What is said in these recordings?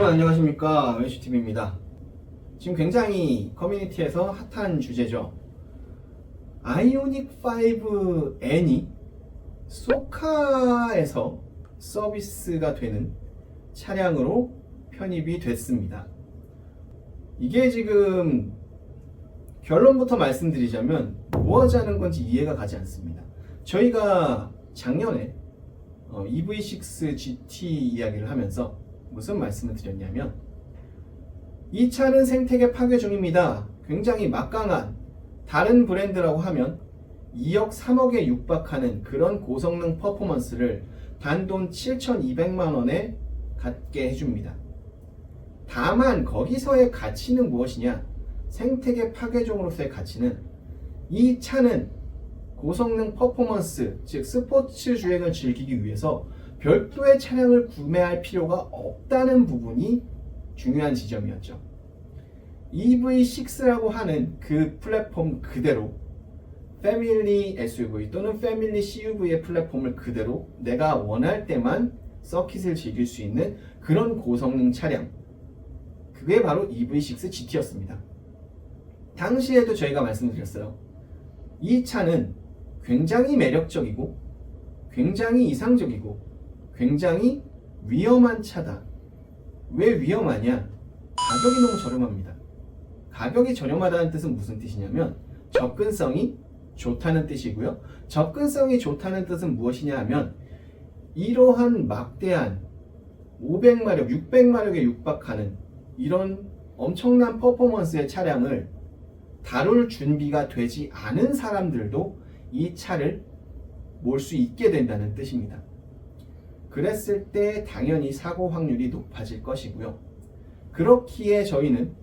여러분 안녕하십니까, 왼슈TV입니다. 지금 굉장히 커뮤니티에서 핫한 주제죠. 아이오닉 5N이 소카에서 서비스가 되는 차량으로 편입이 됐습니다. 이게 지금 결론부터 말씀드리자면 뭐 하자는 건지 이해가 가지 않습니다. 저희가 작년에 EV6 GT 이야기를 하면서 무슨 말씀을 드렸냐면, 이 차는 생태계 파괴 중입니다. 굉장히 막강한, 다른 브랜드라고 하면 2억 3억에 육박하는 그런 고성능 퍼포먼스를 단돈 7,200만 원에 갖게 해줍니다. 다만 거기서의 가치는 무엇이냐? 생태계 파괴종으로서의 가치는, 이 차는 고성능 퍼포먼스, 즉 스포츠 주행을 즐기기 위해서 별도의 차량을 구매할 필요가 없다는 부분이 중요한 지점이었죠. EV6라고 하는 그 플랫폼 그대로, 패밀리 SUV 또는 패밀리 CUV의 플랫폼을 그대로 내가 원할 때만 서킷을 즐길 수 있는 그런 고성능 차량, 그게 바로 EV6 GT였습니다. 당시에도 저희가 말씀드렸어요. 이 차는 굉장히 매력적이고 굉장히 이상적이고 굉장히 위험한 차다. 왜 위험하냐? 가격이 너무 저렴합니다. 가격이 저렴하다는 뜻은 무슨 뜻이냐면 접근성이 좋다는 뜻이고요. 접근성이 좋다는 뜻은 무엇이냐 하면, 이러한 막대한 500마력, 600마력에 육박하는 이런 엄청난 퍼포먼스의 차량을 다룰 준비가 되지 않은 사람들도 이 차를 몰 수 있게 된다는 뜻입니다. 그랬을 때 당연히 사고 확률이 높아질 것이고요. 그렇기에 저희는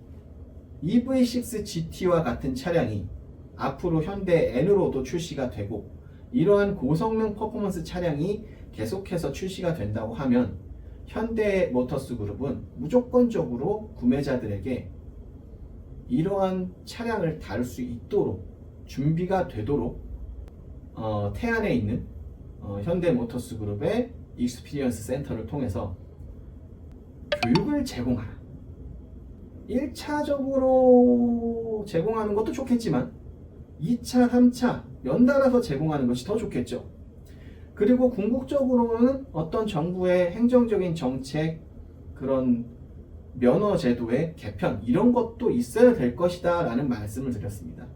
EV6 GT와 같은 차량이 앞으로 현대 N으로도 출시가 되고, 이러한 고성능 퍼포먼스 차량이 계속해서 출시가 된다고 하면 현대모터스 그룹은 무조건적으로 구매자들에게 이러한 차량을 다룰 수 있도록 준비가 되도록 태안에 있는 현대모터스 그룹의 익스피리언스 센터를 통해서 교육을 제공하라. 1차적으로 제공하는 것도 좋겠지만 2차, 3차 연달아서 제공하는 것이 더 좋겠죠. 그리고 궁극적으로는 어떤 정부의 행정적인 정책, 그런 면허 제도의 개편, 이런 것도 있어야 될 것이다 라는 말씀을 드렸습니다.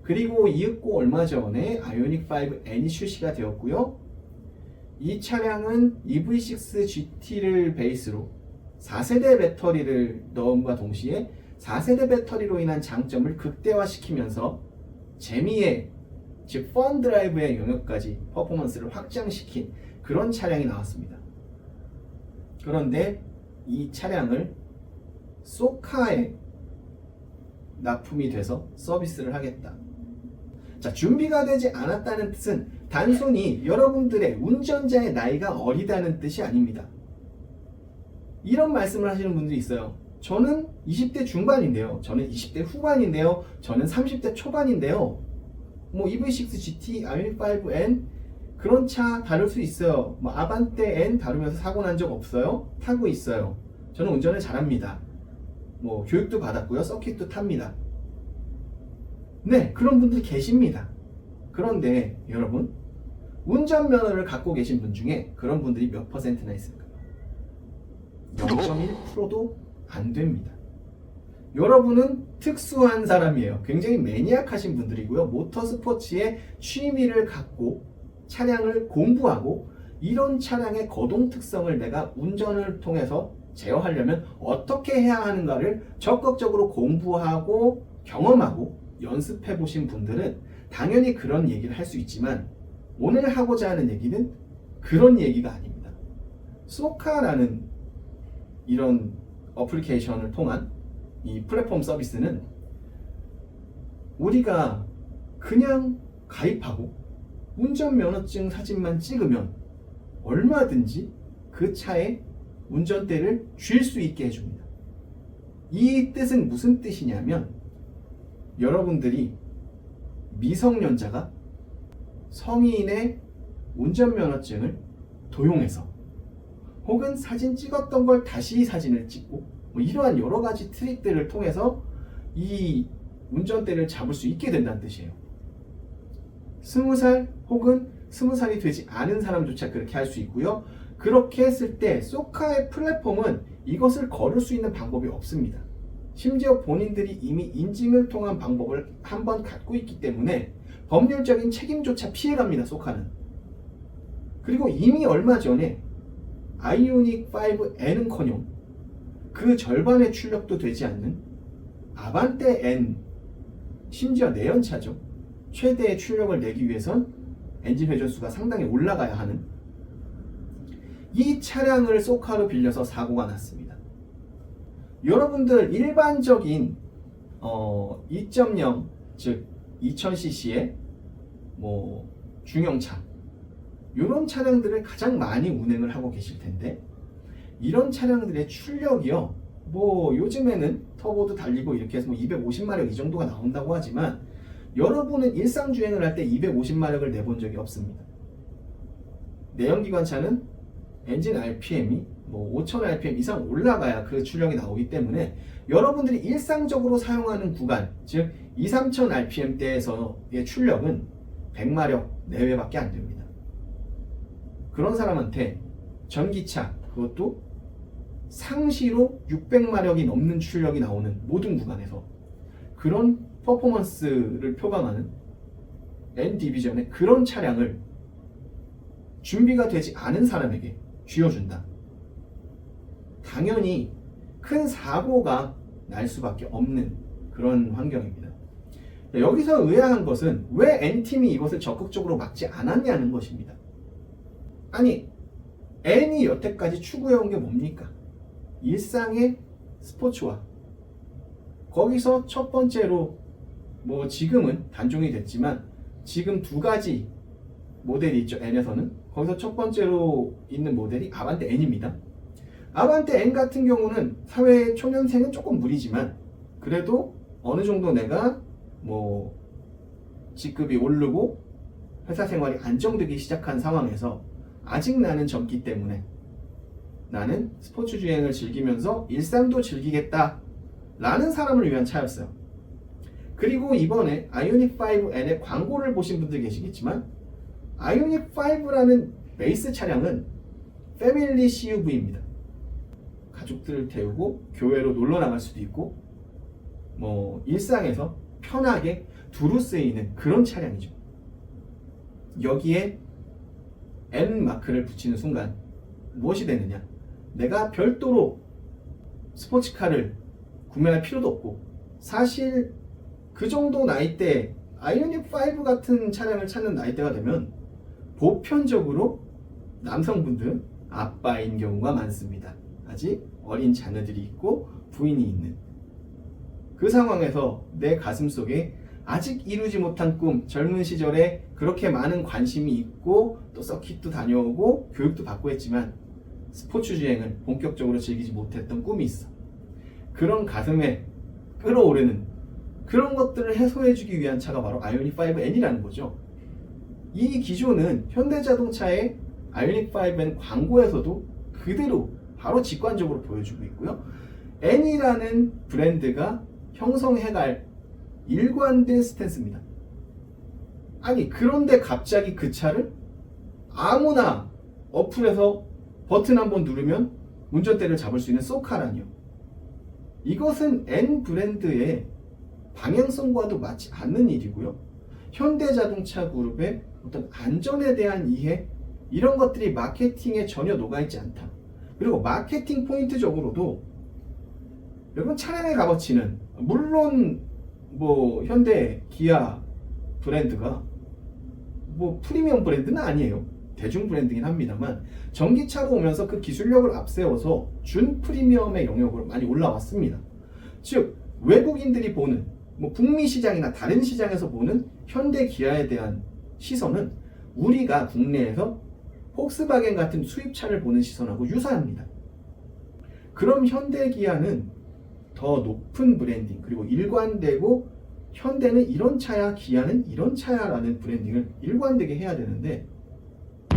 그리고 이윽고 얼마 전에 아이오닉 5N이 출시가 되었고요. 이 차량은 EV6 GT를 베이스로 4세대 배터리를 넣음과 동시에 4세대 배터리로 인한 장점을 극대화시키면서 재미의, 즉 펀 드라이브의 영역까지 퍼포먼스를 확장시킨 그런 차량이 나왔습니다. 그런데 이 차량을 소카에 납품이 돼서 서비스를 하겠다. 자, 준비가 되지 않았다는 뜻은 단순히 여러분들의 운전자의 나이가 어리다는 뜻이 아닙니다. 이런 말씀을 하시는 분들이 있어요. 저는 20대 중반인데요. 저는 20대 후반인데요. 저는 30대 초반인데요. 뭐 EV6 GT, 아이오닉 5N 그런 차 다룰 수 있어요. 뭐 아반떼 N 다루면서 사고 난 적 없어요? 타고 있어요. 저는 운전을 잘합니다. 뭐 교육도 받았고요. 서킷도 탑니다. 네, 그런 분들이 계십니다. 그런데 여러분, 운전면허를 갖고 계신 분 중에 그런 분들이 몇 퍼센트나 있을까요? 0.1%도 안 됩니다. 여러분은 특수한 사람이에요. 굉장히 매니악하신 분들이고요. 모터스포츠에 취미를 갖고 차량을 공부하고, 이런 차량의 거동 특성을 내가 운전을 통해서 제어하려면 어떻게 해야 하는가를 적극적으로 공부하고 경험하고 연습해 보신 분들은 당연히 그런 얘기를 할 수 있지만, 오늘 하고자 하는 얘기는 그런 얘기가 아닙니다. 소카라는 이런 어플리케이션을 통한 이 플랫폼 서비스는 우리가 그냥 가입하고 운전면허증 사진만 찍으면 얼마든지 그 차에 운전대를 쥘 수 있게 해줍니다. 이 뜻은 무슨 뜻이냐면, 여러분들이 미성년자가 성인의 운전면허증을 도용해서 혹은 사진 찍었던 걸 다시 사진을 찍고 뭐 이러한 여러 가지 트릭들을 통해서 이 운전대를 잡을 수 있게 된다는 뜻이에요. 20살 혹은 20살이 되지 않은 사람조차 그렇게 할 수 있고요. 그렇게 했을 때 소카의 플랫폼은 이것을 거를 수 있는 방법이 없습니다. 심지어 본인들이 이미 인증을 통한 방법을 한번 갖고 있기 때문에 법률적인 책임조차 피해갑니다. 소카는. 그리고 이미 얼마 전에 아이오닉 5N은커녕 그 절반의 출력도 되지 않는 아반떼 N, 심지어 내연차죠. 최대의 출력을 내기 위해선 엔진 회전수가 상당히 올라가야 하는 이 차량을 소카로 빌려서 사고가 났습니다. 여러분들 일반적인 2.0 즉 2000cc의 뭐 중형차 이런 차량들을 가장 많이 운행을 하고 계실 텐데 이런 차량들의 출력이요 뭐 요즘에는 터보도 달리고 이렇게 해서 뭐 250마력 이 정도가 나온다고 하지만 여러분은 일상 주행을 할 때 250마력을 내본 적이 없습니다. 내연기관차는 엔진 RPM이 뭐 5000 RPM 이상 올라가야 그 출력이 나오기 때문에 여러분들이 일상적으로 사용하는 구간 즉 2-3000 RPM대에서의 출력은 100마력 내외밖에 안 됩니다. 그런 사람한테 전기차 그것도 상시로 600마력이 넘는 출력이 나오는 모든 구간에서 그런 퍼포먼스를 표방하는 N 디비전의 그런 차량을 준비가 되지 않은 사람에게 쥐어준다. 당연히 큰 사고가 날 수밖에 없는 그런 환경입니다. 여기서 의아한 것은 왜 N팀이 이것을 적극적으로 막지 않았냐는 것입니다. 아니 N이 여태까지 추구해온 게 뭡니까? 일상의 스포츠화. 거기서 첫 번째로 뭐 지금은 단종이 됐지만 지금 두 가지 모델이 있죠. N에서는 거기서 첫 번째로 있는 모델이 아반떼 N입니다. 아반떼 N 같은 경우는 사회 초년생은 조금 무리지만 그래도 어느 정도 내가 뭐 직급이 오르고 회사 생활이 안정되기 시작한 상황에서 아직 나는 젊기 때문에 나는 스포츠 주행을 즐기면서 일상도 즐기겠다 라는 사람을 위한 차였어요. 그리고 이번에 아이오닉 5N의 광고를 보신 분들 계시겠지만 아이오닉 5라는 베이스 차량은 패밀리 CUV입니다. 가족들을 태우고 교회로 놀러 나갈 수도 있고 뭐 일상에서 편하게 두루 쓰이는 그런 차량이죠. 여기에 N 마크를 붙이는 순간 무엇이 되느냐? 내가 별도로 스포츠카를 구매할 필요도 없고 사실 그 정도 나이대 아이오닉 5 같은 차량을 찾는 나이대가 되면 보편적으로 남성분들은 아빠인 경우가 많습니다. 아직 어린 자녀들이 있고 부인이 있는 그 상황에서 내 가슴속에 아직 이루지 못한 꿈, 젊은 시절에 그렇게 많은 관심이 있고 또 서킷도 다녀오고 교육도 받고 했지만 스포츠 주행을 본격적으로 즐기지 못했던 꿈이 있어. 그런 가슴에 끌어오르는 그런 것들을 해소해주기 위한 차가 바로 아이오닉 5N이라는 거죠. 이 기조는 현대자동차의 아이오닉 5N 광고에서도 그대로 바로 직관적으로 보여주고 있고요. N이라는 브랜드가 형성해갈 일관된 스탠스입니다. 아니 그런데 갑자기 그 차를 아무나 어플에서 버튼 한번 누르면 운전대를 잡을 수 있는 소카라니요. 이것은 N 브랜드의 방향성과도 맞지 않는 일이고요. 현대자동차 그룹의 어떤 안전에 대한 이해 이런 것들이 마케팅에 전혀 녹아있지 않다. 그리고 마케팅 포인트적으로도 여러분 차량의 값어치는 물론 뭐 현대 기아 브랜드가 뭐 프리미엄 브랜드는 아니에요. 대중 브랜드긴 합니다만 전기차로 오면서 그 기술력을 앞세워서 준 프리미엄의 영역으로 많이 올라왔습니다. 즉 외국인들이 보는 뭐 북미 시장이나 다른 시장에서 보는 현대 기아에 대한 시선은 우리가 국내에서 폭스바겐 같은 수입차를 보는 시선하고 유사합니다. 그럼 현대 기아는 더 높은 브랜딩 그리고 일관되고 현대는 이런 차야 기아는 이런 차야 라는 브랜딩을 일관되게 해야 되는데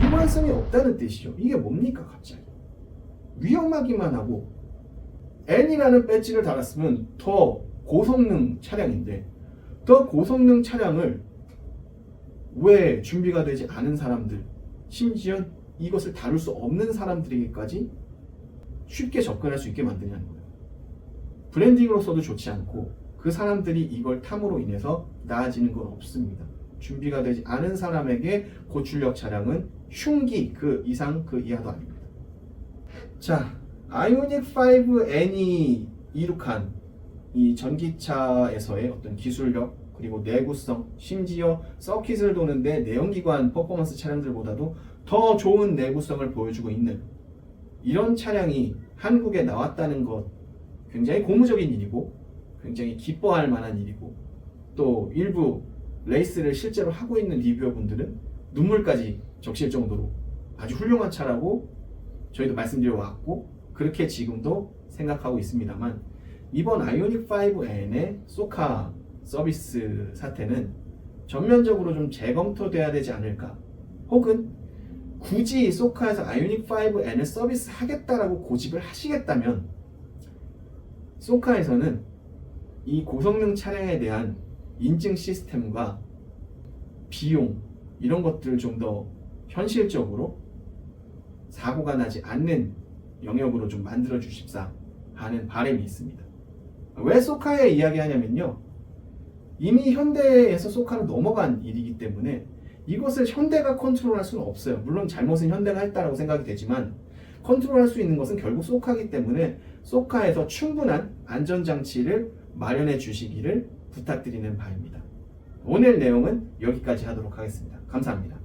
일관성이 없다는 뜻이죠. 이게 뭡니까 갑자기? 위험하기만 하고 N이라는 배지를 달았으면 더 고성능 차량인데 더 고성능 차량을 왜 준비가 되지 않은 사람들, 심지어 이것을 다룰 수 없는 사람들에게까지 쉽게 접근할 수 있게 만드냐는 거예요. 브랜딩으로서도 좋지 않고 그 사람들이 이걸 탐으로 인해서 나아지는 건 없습니다. 준비가 되지 않은 사람에게 고출력 차량은 흉기 그 이상 그 이하도 아닙니다. 자, 아이오닉 5N이 이룩한 이 전기차에서의 어떤 기술력 그리고 내구성, 심지어 서킷을 도는데 내연기관 퍼포먼스 차량들보다도 더 좋은 내구성을 보여주고 있는 이런 차량이 한국에 나왔다는 것 굉장히 고무적인 일이고 굉장히 기뻐할 만한 일이고 또 일부 레이스를 실제로 하고 있는 리뷰어분들은 눈물까지 적실 정도로 아주 훌륭한 차라고 저희도 말씀드려 왔고 그렇게 지금도 생각하고 있습니다만 이번 아이오닉 5N의 소카 서비스 사태는 전면적으로 좀 재검토돼야 되지 않을까 혹은 굳이 소카에서 아이오닉 5N을 서비스 하겠다라고 고집을 하시겠다면 소카에서는 이 고성능 차량에 대한 인증 시스템과 비용 이런 것들을 좀 더 현실적으로 사고가 나지 않는 영역으로 좀 만들어 주십사 하는 바람이 있습니다. 왜 소카에 이야기하냐면요, 이미 현대에서 소카로 넘어간 일이기 때문에 이것을 현대가 컨트롤할 수는 없어요. 물론 잘못은 현대가 했다라고 생각이 되지만 컨트롤할 수 있는 것은 결국 소카이기 때문에 소카에서 충분한 안전장치를 마련해 주시기를 부탁드리는 바입니다. 오늘 내용은 여기까지 하도록 하겠습니다. 감사합니다.